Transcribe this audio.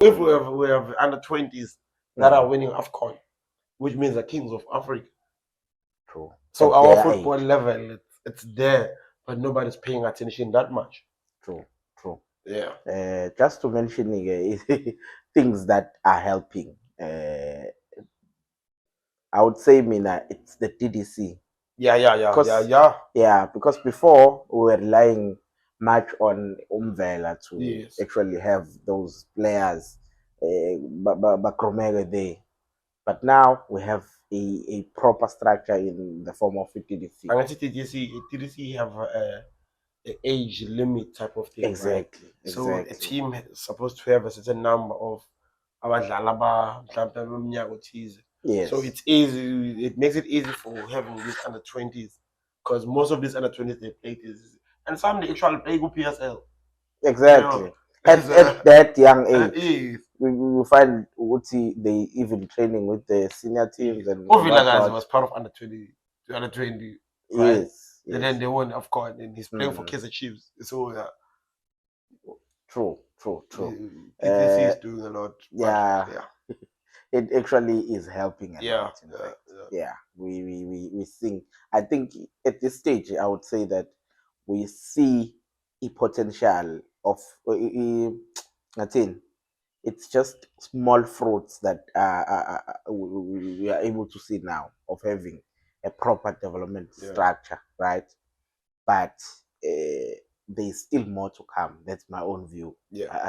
If we have under-20s that are winning AFCON, which means the kings of Africa. True. So At our their football age. level, it's there, but nobody's paying attention that much. True. Yeah. Just to mention things that are helping. I would say, Mina, it's the TDC. Yeah. Because before we were relying much on Umvela to Yes. actually have those players, Bakromega there. But now we have a proper structure in the form of a TDC. And I think TDC have a age limit type of thing, right? So a team is supposed to have a certain number of abadlala mhlawumbe thize. Yes. So it's easy. It makes it easy for having these under-20s, because most of these under-20s they play this, and some they actually play good PSL. Exactly. You know, at that young age, yes. we find Uti they even training with the senior teams and Ovilagazi was part of under-20, right? Yes. And then they won AFCON, and he's playing for Kaizer Chiefs. So yeah. True. TTC is doing a lot. Yeah. It actually is helping a lot. In fact. Yeah. We think. I think at this stage, I would say that we see a potential of nothing. It's just small fruits that we are able to see now of having a proper development structure, right? But there's still more to come. That's my own view. Yeah.